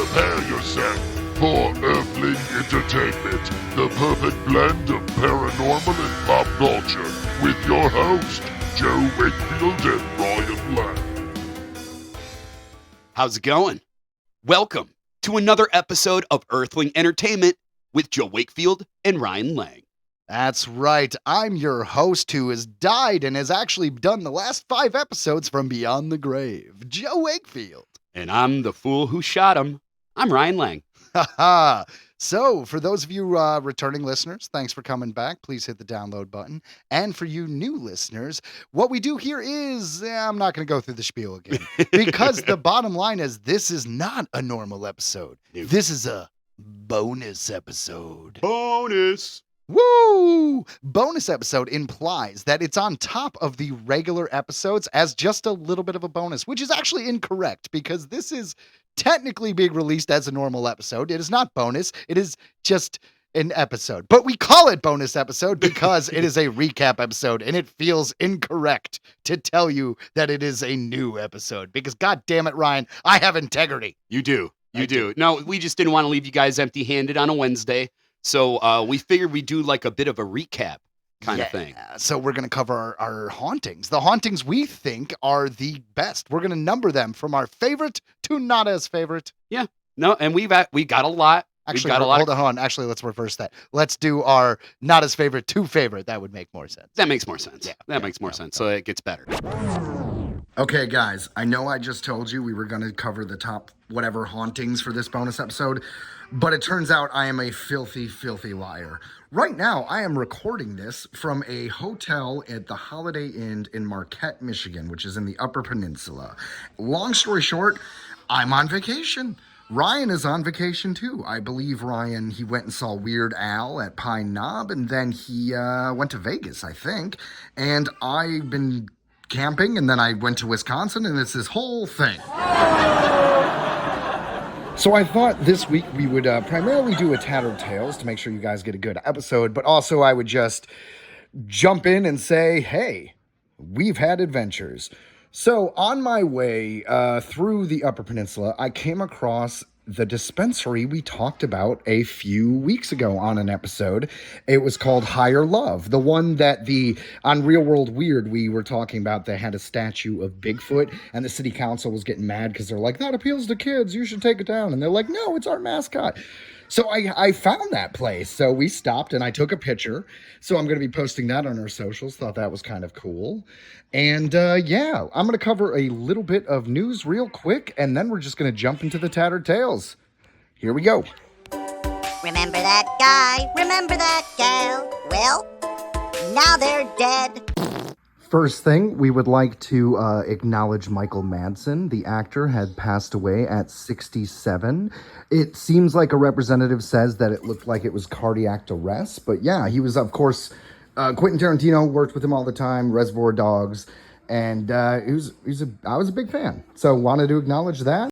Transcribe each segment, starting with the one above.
Prepare yourself for Earthling Entertainment, the perfect blend of paranormal and pop culture, with your host, Joe Wakefield and Ryan Lang. How's it going? Welcome to another episode of Earthling Entertainment with Joe Wakefield and Ryan Lang. That's right. I'm your host who has died and has actually done the last 5 episodes from Beyond the Grave, Joe Wakefield. And I'm the fool who shot him. I'm Ryan Lang. Haha. So, for those of you returning listeners, thanks for coming back. Please hit the download button. And for you new listeners, what we do here is, I'm not going to go through the spiel again, because the bottom line is this is not a normal episode. No. This is a bonus episode. Bonus. Woo! Bonus episode implies that it's on top of the regular episodes as just a little bit of a bonus, which is actually incorrect because this is technically being released as a normal episode. It is not bonus. It is just an episode. But we call it bonus episode because it is a recap episode and it feels incorrect to tell you that it is a new episode because God damn it, Ryan, I have integrity. You do. You do. No, we just didn't want to leave you guys empty-handed on a Wednesday. So we figured we'd do like a bit of a recap kind of thing. So we're going to cover our hauntings. The hauntings we think are the best. We're going to number them from our favorite to not as favorite. Yeah. No, and we got a lot. Actually, got a lot hold on. Actually, let's reverse that. Let's do our not as favorite to favorite. That would make more sense. That makes more sense. Yeah, that makes more sense. So it gets better. Okay, guys, I know I just told you we were going to cover the top whatever hauntings for this bonus episode, but it turns out I am a filthy, filthy liar. Right now, I am recording this from a hotel at the Holiday Inn in Marquette, Michigan, which is in the Upper Peninsula. Long story short, I'm on vacation. Ryan is on vacation too. I believe Ryan, he went and saw Weird Al at Pine Knob, and then he went to Vegas, I think. And I've been camping, and then I went to Wisconsin, and it's this whole thing. So I thought this week we would primarily do a Tattered Tales to make sure you guys get a good episode, but also I would just jump in and say, hey, we've had adventures. So on my way through the Upper Peninsula, I came across the dispensary we talked about a few weeks ago on an episode. It was called Higher Love, the one that on Real World Weird we were talking about. They had a statue of Bigfoot, and the city council was getting mad because they're like, that appeals to kids, you should take it down. And they're like, no, it's our mascot. So I found that place. So we stopped and I took a picture. So I'm going to be posting that on our socials. Thought that was kind of cool. And I'm going to cover a little bit of news real quick. And then we're just going to jump into the Tattered Tales. Here we go. Remember that guy? Remember that gal? Well, now they're dead. First thing, we would like to acknowledge Michael Madsen. The actor had passed away at 67. It seems like a representative says that it looked like it was cardiac arrest. But yeah, he was, of course, Quentin Tarantino worked with him all the time, Reservoir Dogs. And I was a big fan. So wanted to acknowledge that.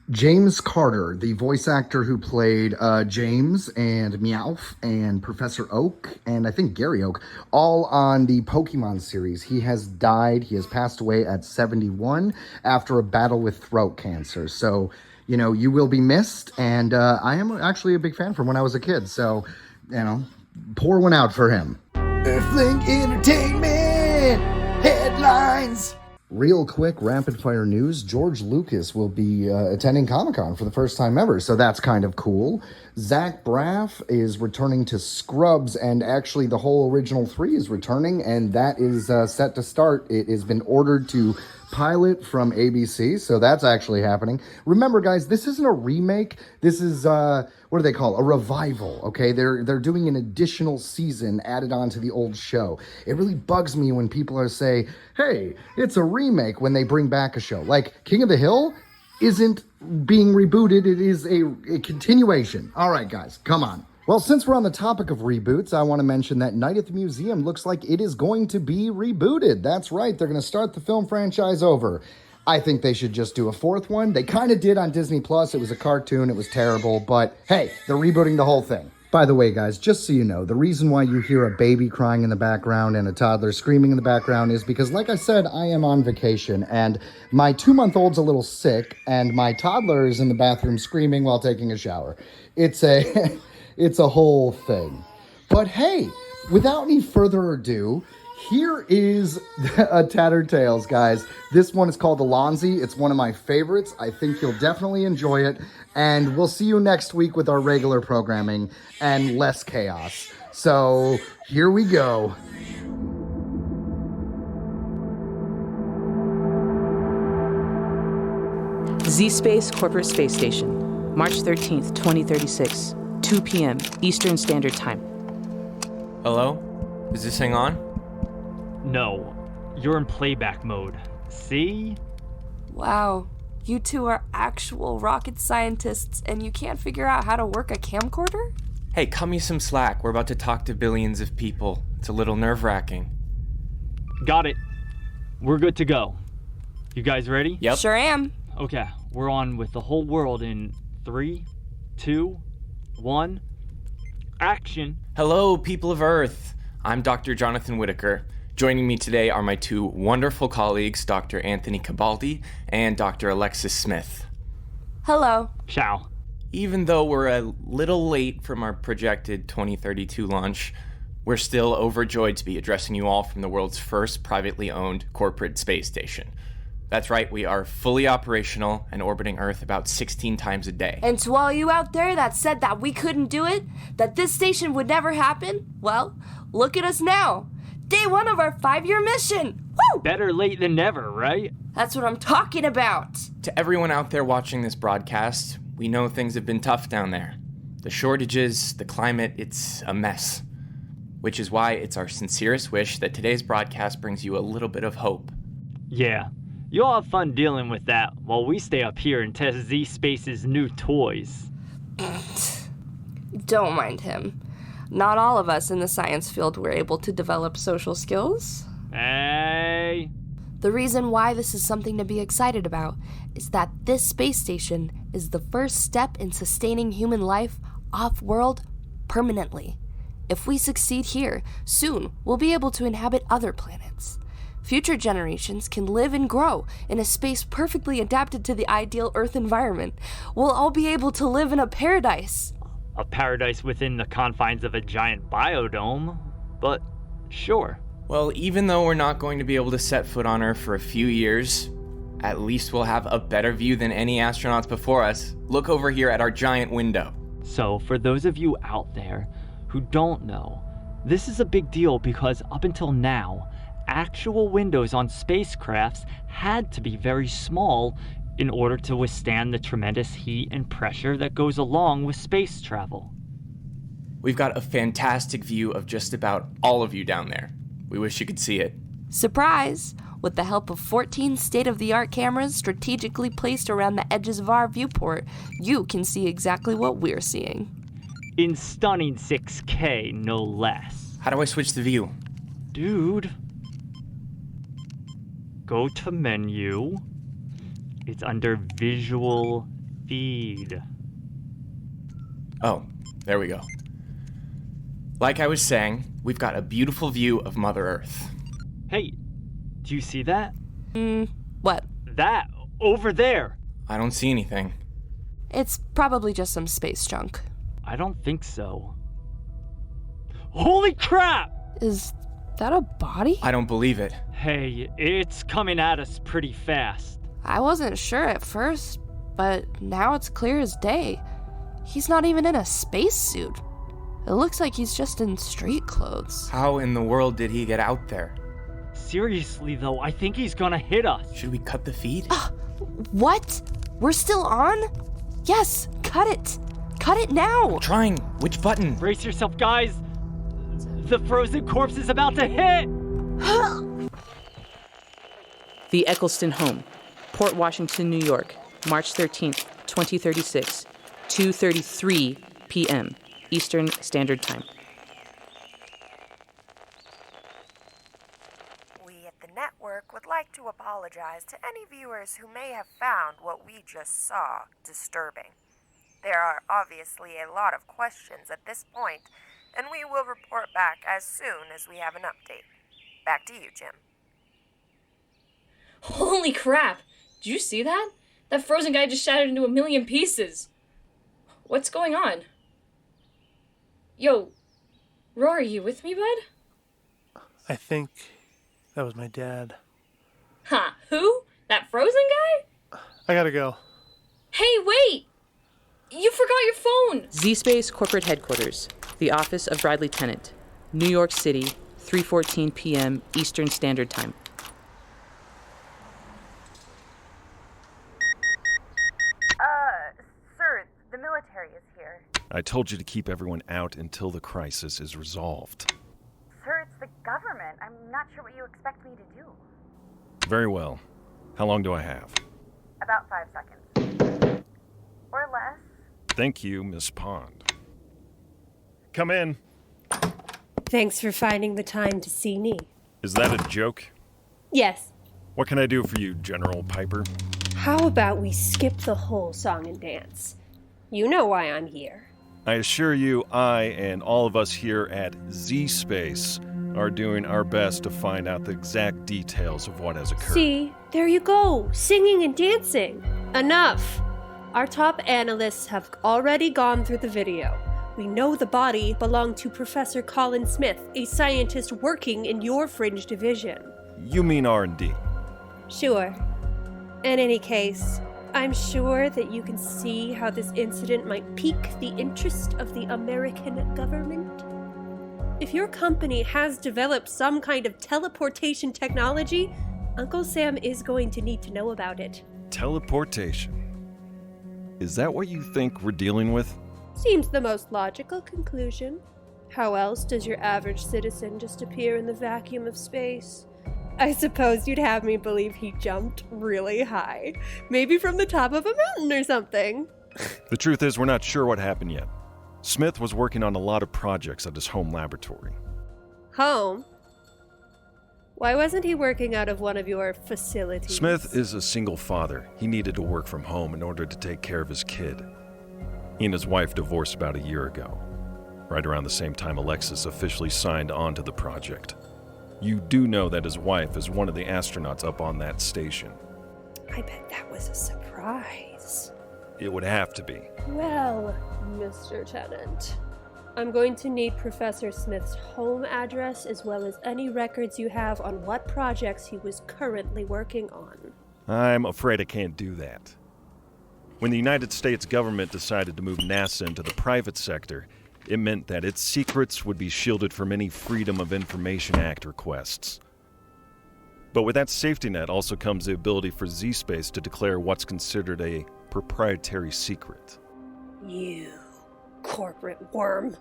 James Carter, the voice actor who played James and Meowth and Professor Oak and I think Gary Oak, all on the Pokemon series. He has died. He has passed away at 71 after a battle with throat cancer. So, you will be missed. And I am actually a big fan from when I was a kid. So, pour one out for him. Earthling Entertainment headlines. Real quick, rapid-fire news. George Lucas will be attending Comic-Con for the first time ever, so that's kind of cool. Zach Braff is returning to Scrubs, and actually the whole original 3 is returning, and that is set to start. It has been ordered to pilot from ABC, so that's actually happening. Remember, guys, this isn't a remake. This is, what do they call it? A revival, okay? They're doing an additional season added on to the old show. It really bugs me when people are saying, hey, it's a remake when they bring back a show. Like, King of the Hill isn't being rebooted. It is a continuation. All right, guys, come on. Well, since we're on the topic of reboots, I want to mention that Night at the Museum looks like it is going to be rebooted. That's right, they're going to start the film franchise over. I think they should just do a 4th one. They kind of did on Disney Plus. It was a cartoon, it was terrible, but hey, they're rebooting the whole thing. By the way, guys, just so you know, the reason why you hear a baby crying in the background and a toddler screaming in the background is because, like I said, I am on vacation, and my 2-month-old's a little sick, and my toddler is in the bathroom screaming while taking a shower. It's a, it's a whole thing. But hey, without any further ado, here is a Tattered Tales, guys. This one is called Alonzi. It's one of my favorites. I think you'll definitely enjoy it. And we'll see you next week with our regular programming and less chaos. So here we go. Z-Space Corporate Space Station, March 13th, 2036, 2 p.m. Eastern Standard Time. Hello? Is this thing on? No, you're in playback mode. See? Wow, you two are actual rocket scientists and you can't figure out how to work a camcorder? Hey, cut me some slack. We're about to talk to billions of people. It's a little nerve-wracking. Got it. We're good to go. You guys ready? Yep. Sure am. Okay, we're on with the whole world in 3, 2, 1, action. Hello, people of Earth. I'm Dr. Jonathan Whitaker. Joining me today are my two wonderful colleagues, Dr. Anthony Cabaldi and Dr. Alexis Smith. Hello. Ciao. Even though we're a little late from our projected 2032 launch, we're still overjoyed to be addressing you all from the world's first privately owned corporate space station. That's right, we are fully operational and orbiting Earth about 16 times a day. And to all you out there that said that we couldn't do it, that this station would never happen, well, look at us now. Day 1 of our 5-year mission. Woo! Better late than never, right? That's what I'm talking about. To everyone out there watching this broadcast, we know things have been tough down there. The shortages, the climate, it's a mess. Which is why it's our sincerest wish that today's broadcast brings you a little bit of hope. Yeah. You'll have fun dealing with that while we stay up here and test Z-Space's new toys. Don't mind him. Not all of us in the science field were able to develop social skills. Hey. The reason why this is something to be excited about is that this space station is the first step in sustaining human life off-world permanently. If we succeed here, soon we'll be able to inhabit other planets. Future generations can live and grow in a space perfectly adapted to the ideal Earth environment. We'll all be able to live in a paradise. A paradise within the confines of a giant biodome, but sure. Well, even though we're not going to be able to set foot on Earth for a few years, at least we'll have a better view than any astronauts before us. Look over here at our giant window. So, for those of you out there who don't know, this is a big deal because up until now, actual windows on spacecrafts had to be very small in order to withstand the tremendous heat and pressure that goes along with space travel. We've got a fantastic view of just about all of you down there. We wish you could see it. Surprise! With the help of 14 state-of-the-art cameras strategically placed around the edges of our viewport, you can see exactly what we're seeing. In stunning 6K, no less. How do I switch the view? Dude. Go to menu. It's under visual feed. Oh, there we go. Like I was saying, we've got a beautiful view of Mother Earth. Hey, do you see that? What? That, over there. I don't see anything. It's probably just some space junk. I don't think so. Holy crap! Is that a body? I don't believe it. Hey, it's coming at us pretty fast. I wasn't sure at first, but now it's clear as day. He's not even in a spacesuit. It looks like he's just in street clothes. How in the world did he get out there? Seriously though, I think he's gonna hit us. Should we cut the feed? What? We're still on? Yes, cut it. Cut it now. Trying. Which button? Brace yourself, guys. The frozen corpse is about to hit. The Eccleston Home, Port Washington, New York, March 13th, 2036, 2:33 p.m. Eastern Standard Time. We at the network would like to apologize to any viewers who may have found what we just saw disturbing. There are obviously a lot of questions at this point, and we will report back as soon as we have an update. Back to you, Jim. Holy crap! Did you see that? That frozen guy just shattered into a million pieces. What's going on? Yo, Rory, you with me, bud? I think that was my dad. Huh, who? That frozen guy? I gotta go. Hey, wait! You forgot your phone! Z-Space Corporate Headquarters, the office of Bradley Tennant, New York City, 3:14 p.m. Eastern Standard Time. Sir, the military is here. I told you to keep everyone out until the crisis is resolved. Sir, it's the government. I'm not sure what you expect me to do. Very well. How long do I have? About 5 seconds. Or less. Thank you, Miss Pond. Come in. Thanks for finding the time to see me. Is that a joke? Yes. What can I do for you, General Piper? How about we skip the whole song and dance? You know why I'm here. I assure you, I and all of us here at Z-Space are doing our best to find out the exact details of what has occurred. See, there you go, singing and dancing. Enough. Our top analysts have already gone through the video. We know the body belonged to Professor Colin Smith, a scientist working in your fringe division. You mean R&D? Sure. In any case, I'm sure that you can see how this incident might pique the interest of the American government. If your company has developed some kind of teleportation technology, Uncle Sam is going to need to know about it. Teleportation? Is that what you think we're dealing with? Seems the most logical conclusion. How else does your average citizen just appear in the vacuum of space? I suppose you'd have me believe he jumped really high. Maybe from the top of a mountain or something. The truth is, we're not sure what happened yet. Smith was working on a lot of projects at his home laboratory. Home? Why wasn't he working out of one of your facilities? Smith is a single father. He needed to work from home in order to take care of his kid. He and his wife divorced about a year ago, right around the same time Alexis officially signed on to the project. You do know that his wife is one of the astronauts up on that station. I bet that was a surprise. It would have to be. Well, Mr. Tennant, I'm going to need Professor Smith's home address as well as any records you have on what projects he was currently working on. I'm afraid I can't do that. When the United States government decided to move NASA into the private sector, it meant that its secrets would be shielded from any Freedom of Information Act requests. But with that safety net also comes the ability for Z-Space to declare what's considered a proprietary secret. You corporate worm.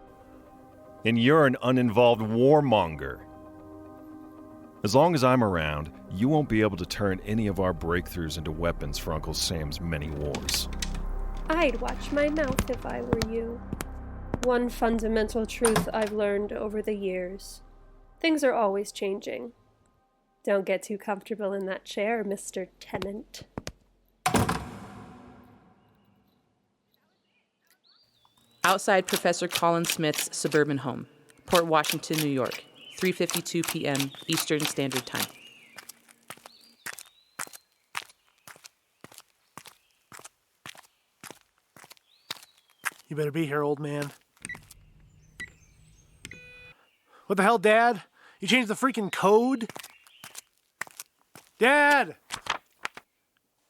And you're an uninvolved warmonger. As long as I'm around, you won't be able to turn any of our breakthroughs into weapons for Uncle Sam's many wars. I'd watch my mouth if I were you. One fundamental truth I've learned over the years. Things are always changing. Don't get too comfortable in that chair, Mr. Tennant. Outside Professor Colin Smith's suburban home, Port Washington, New York, 3:52 p.m. Eastern Standard Time. You better be here, old man. What the hell, Dad? You changed the freaking code? Dad!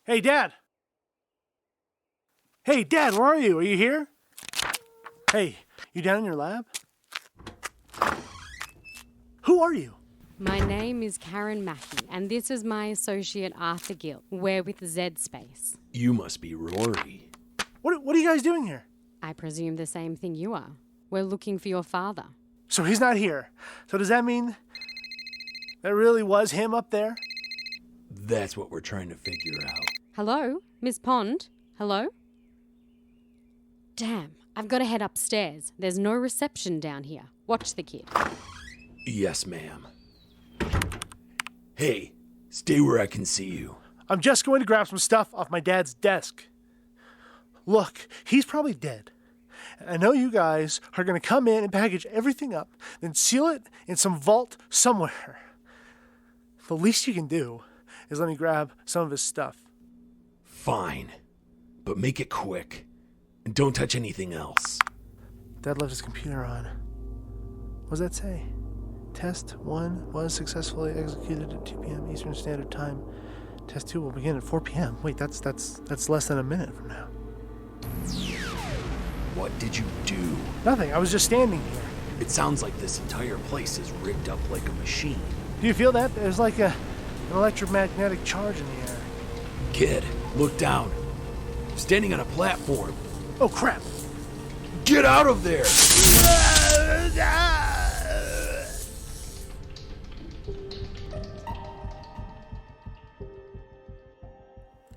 Hey, Dad! Hey, Dad, where are you? Are you here? Hey, you down in your lab? Who are you? My name is Karen Mackey, and this is my associate Arthur Gill. We're with Z-Space. You must be Rory. What are you guys doing here? I presume the same thing you are. We're looking for your father. So he's not here. So does that mean that really was him up there? That's what we're trying to figure out. Hello? Miss Pond? Hello? Damn, I've got to head upstairs. There's no reception down here. Watch the kid. Yes, ma'am. Hey, stay where I can see you. I'm just going to grab some stuff off my dad's desk. Look, he's probably dead. I know you guys are going to come in and package everything up, then seal it in some vault somewhere. The least you can do is let me grab some of his stuff. Fine, but make it quick. And don't touch anything else. Dad left his computer on. What does that say? Test 1 was successfully executed at 2 p.m. Eastern Standard Time. Test 2 will begin at 4 p.m. Wait, that's less than a minute from now. What did you do? Nothing. I was just standing here. It sounds like this entire place is rigged up like a machine. Do you feel that? There's like an electromagnetic charge in the air. Kid, look down. I'm standing on a platform. Oh, crap. Get out of there!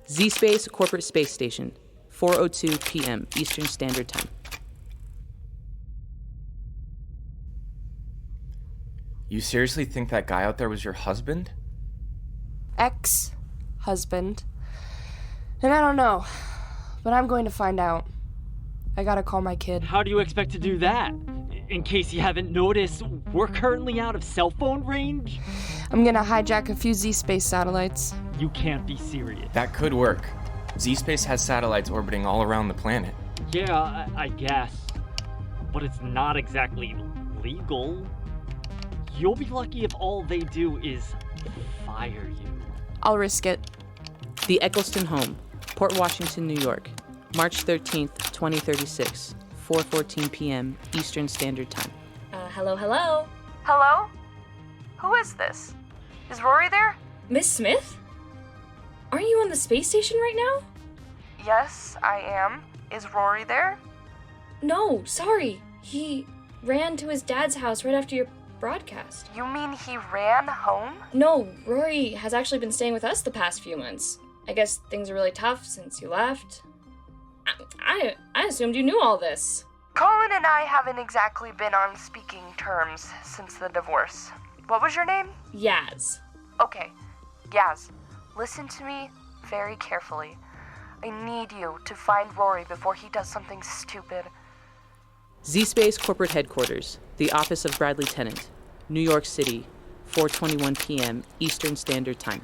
Z-Space Corporate Space Station, 4:02 p.m. Eastern Standard Time. You seriously think that guy out there was your husband? Ex-husband. And I don't know, but I'm going to find out. I gotta call my kid. How do you expect to do that? In case you haven't noticed, we're currently out of cell phone range. I'm gonna hijack a few Z-Space satellites. You can't be serious. That could work. Z-Space has satellites orbiting all around the planet. Yeah, I guess. But it's not exactly legal. You'll be lucky if all they do is fire you. I'll risk it. The Eccleston Home, Port Washington, New York, March 13th, 2036, 4:14 p.m. Eastern Standard Time. Hello? Hello? Who is this? Is Rory there? Miss Smith? Aren't you on the space station right now? Yes, I am. Is Rory there? No, sorry. He ran to his dad's house right after your broadcast. You mean he ran home? No, Rory has actually been staying with us the past few months. I guess things are really tough since you left. I assumed you knew all this. Colin and I haven't exactly been on speaking terms since the divorce. What was your name? Yaz. Okay, Yaz, listen to me very carefully. I need you to find Rory before he does something stupid. Z-Space Corporate Headquarters, the Office of Bradley Tennant, New York City, 4:21 p.m. Eastern Standard Time.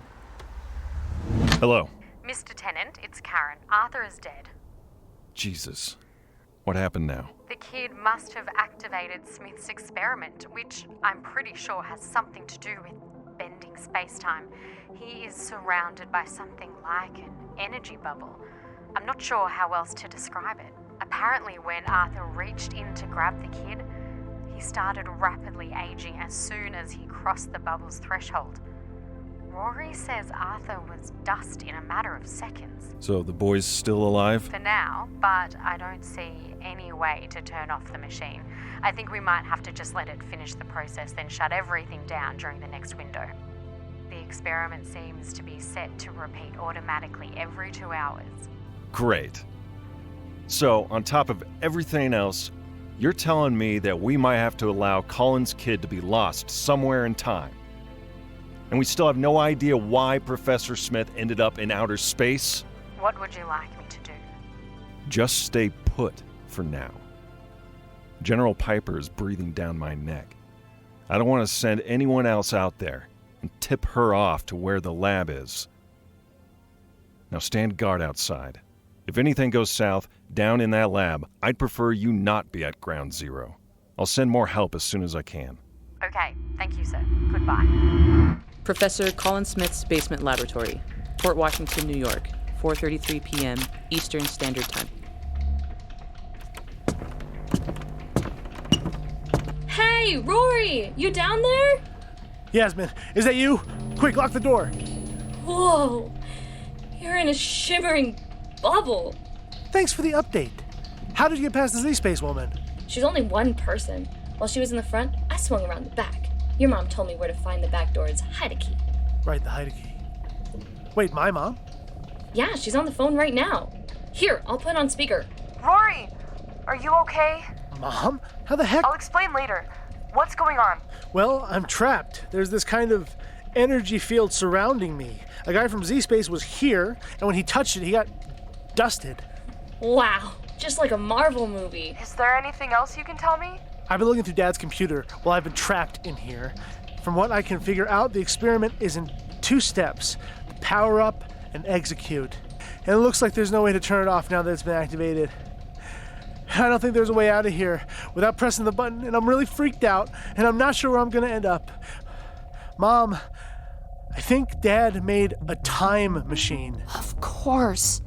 Hello. Mr. Tennant, it's Karen. Arthur is dead. Jesus. What happened now? The kid must have activated Smith's experiment, which I'm pretty sure has something to do with bending space-time. He is surrounded by something like an energy bubble. I'm not sure how else to describe it. Apparently, when Arthur reached in to grab the kid, he started rapidly aging as soon as he crossed the bubble's threshold. Rory says Arthur was dust in a matter of seconds. So the boy's still alive? For now, but I don't see any way to turn off the machine. I think we might have to just let it finish the process, then shut everything down during the next window. The experiment seems to be set to repeat automatically every 2 hours. Great. So, on top of everything else, you're telling me that we might have to allow Colin's kid to be lost somewhere in time. And we still have no idea why Professor Smith ended up in outer space? What would you like me to do? Just stay put for now. General Piper is breathing down my neck. I don't want to send anyone else out there and tip her off to where the lab is. Now stand guard outside. If anything goes south down in that lab, I'd prefer you not be at ground zero. I'll send more help as soon as I can. Okay, thank you, sir. Goodbye. Professor Colin Smith's Basement Laboratory, Port Washington, New York, 4:33 p.m. Eastern Standard Time. Hey, Rory! You down there? Yasmin, is that you? Quick, lock the door. Whoa! You're in a shimmering bubble. Thanks for the update. How did you get past the Z-Space woman? She's only one person. While she was in the front, I swung around the back. Your mom told me where to find the back door's hide key. Right, the hide key. Wait, my mom? Yeah, she's on the phone right now. Here, I'll put on speaker. Rory, are you okay? Mom? How the heck? I'll explain later. What's going on? Well, I'm trapped. There's this kind of energy field surrounding me. A guy from Z-Space was here, and when he touched it, he got dusted. Wow, just like a Marvel movie. Is there anything else you can tell me? I've been looking through Dad's computer while I've been trapped in here. From what I can figure out, the experiment is in 2 steps. Power up and execute. And it looks like there's no way to turn it off now that it's been activated. I don't think there's a way out of here without pressing the button, and I'm really freaked out, and I'm not sure where I'm gonna end up. Mom, I think Dad made a time machine. Of course.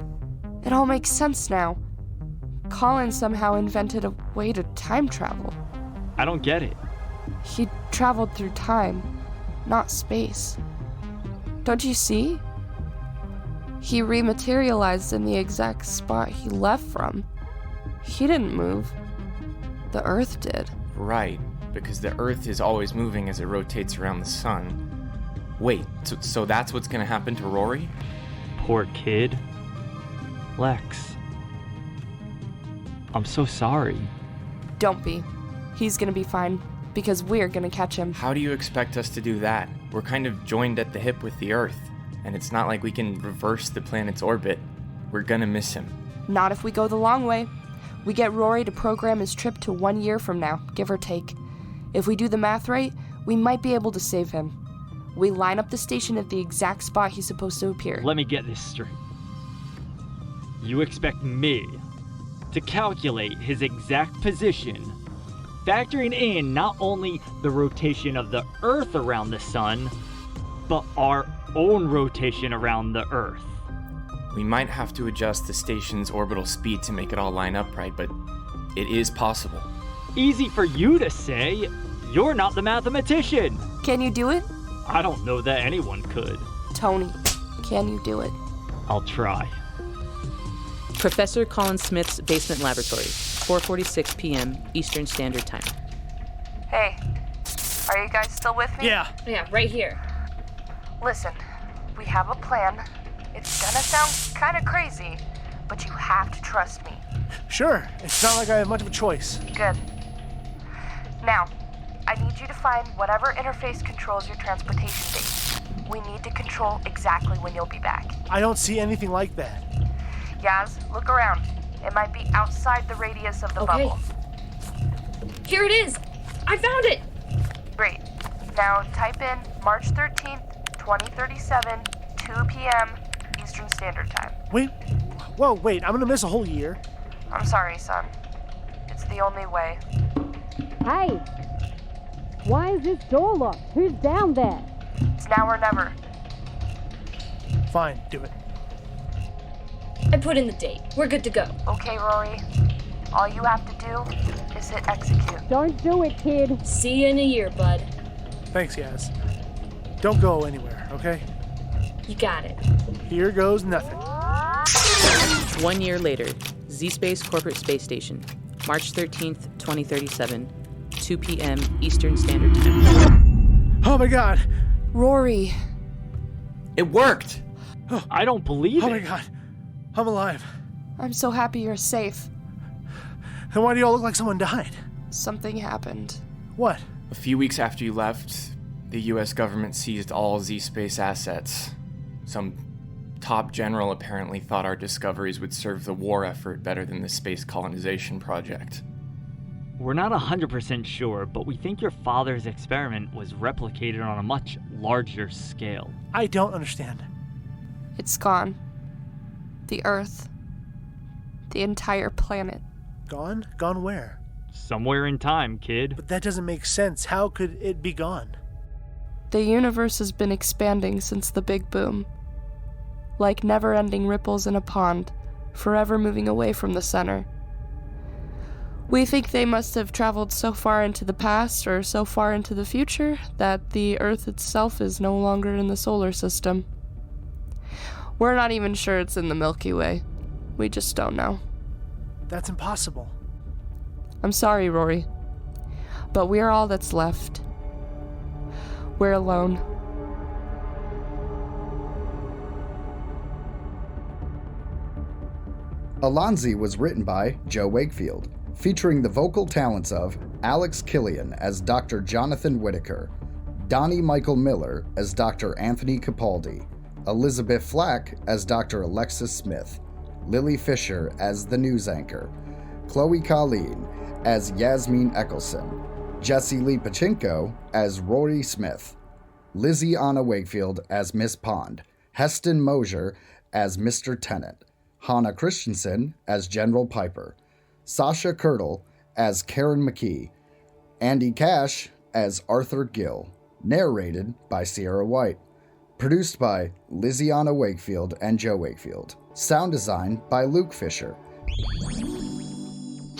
It all makes sense now. Colin somehow invented a way to time travel. I don't get it. He traveled through time, not space. Don't you see? He rematerialized in the exact spot he left from. He didn't move. The Earth did. Right, because the Earth is always moving as it rotates around the sun. Wait, so that's what's gonna happen to Rory? Poor kid. Lex. I'm so sorry. Don't be. He's gonna be fine, because we're gonna catch him. How do you expect us to do that? We're kind of joined at the hip with the Earth, and it's not like we can reverse the planet's orbit. We're gonna miss him. Not if we go the long way. We get Rory to program his trip to 1 year from now, give or take. If we do the math right, we might be able to save him. We line up the station at the exact spot he's supposed to appear. Let me get this straight. You expect me to calculate his exact position, factoring in not only the rotation of the Earth around the sun, but our own rotation around the Earth. We might have to adjust the station's orbital speed to make it all line up right, but it is possible. Easy for you to say. You're not the mathematician. Can you do it? I don't know that anyone could. Tony, can you do it? I'll try. Professor Colin Smith's basement laboratory, 4:46 p.m. Eastern Standard Time. Hey, are you guys still with me? Yeah, right here. Listen, we have a plan. It's gonna sound kind of crazy, but you have to trust me. Sure, it's not like I have much of a choice. Good. Now, I need you to find whatever interface controls your transportation base. We need to control exactly when you'll be back. I don't see anything like that. Yaz, look around. It might be outside the radius of the bubble. Here it is! I found it! Great. Now type in March 13th, 2037, 2 p.m. Eastern Standard Time. Wait, I'm gonna miss a whole year. I'm sorry, son. It's the only way. Hey! Why is this door locked? Who's down there? It's now or never. Fine, do it. I put in the date. We're good to go. Okay, Rory. All you have to do is hit execute. Don't do it, kid. See you in a year, bud. Thanks, Yaz. Don't go anywhere, okay? You got it. Here goes nothing. 1 year later, Z-Space Corporate Space Station, March 13th, 2037, 2 p.m. Eastern Standard Time. Oh my god! Rory. It worked! I don't believe it. Oh my god. I'm alive. I'm so happy you're safe. Then why do you all look like someone died? Something happened. What? A few weeks after you left, the US government seized all Z-Space assets. Some top general apparently thought our discoveries would serve the war effort better than the space colonization project. We're not 100% sure, but we think your father's experiment was replicated on a much larger scale. I don't understand. It's gone. The Earth. The entire planet. Gone? Gone where? Somewhere in time, kid. But that doesn't make sense. How could it be gone? The universe has been expanding since the Big Boom. Like never-ending ripples in a pond, forever moving away from the center. We think they must have traveled so far into the past or so far into the future that the Earth itself is no longer in the solar system. We're not even sure it's in the Milky Way. We just don't know. That's impossible. I'm sorry, Rory. But we're all that's left. We're alone. Alonzi was written by Joe Wakefield, featuring the vocal talents of Alex Killian as Dr. Jonathan Whitaker, Donnie Michael Miller as Dr. Anthony Capaldi, Elizabeth Flack as Dr. Alexis Smith, Lily Fisher as the news anchor, Chloe Colleen as Yasmin Eccleston, Jesse Lee Pachinko as Rory Smith, Lizzie Anna Wakefield as Miss Pond, Heston Mosier as Mr. Tennant, Hannah Christensen as General Piper, Sasha Kirtle as Karen McKee, Andy Cash as Arthur Gill, narrated by Sierra White, produced by Lizzie Anna Wakefield and Joe Wakefield, sound design by Luke Fisher.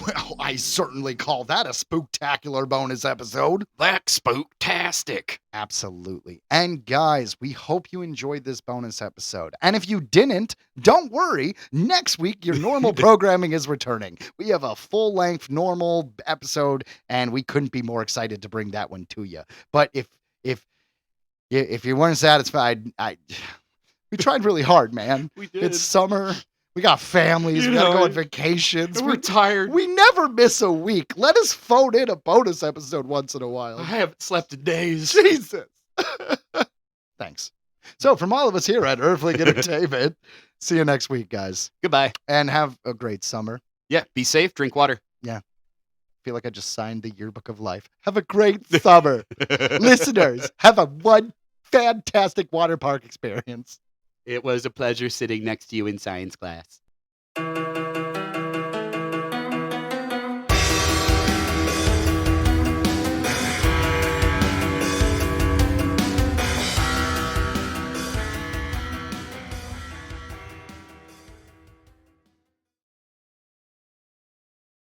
Well, I certainly call that a spooktacular bonus episode. That's spooktastic. Absolutely. And guys, we hope you enjoyed this bonus episode. And if you didn't, don't worry. Next week, your normal programming is returning. We have a full-length normal episode, and we couldn't be more excited to bring that one to you. But if you weren't satisfied, we tried really hard, man. We did. It's summer. We got families. We gotta go on vacations. We're tired. We never miss a week. Let us phone in a bonus episode once in a while. I haven't slept in days. Jesus. Thanks. So from all of us here at Earthling Entertainment, see you next week, guys. Goodbye. And have a great summer. Yeah, be safe, drink water. Yeah. Feel like I just signed the yearbook of life. Have a great summer. Listeners, have one fantastic water park experience. It was a pleasure sitting next to you in science class.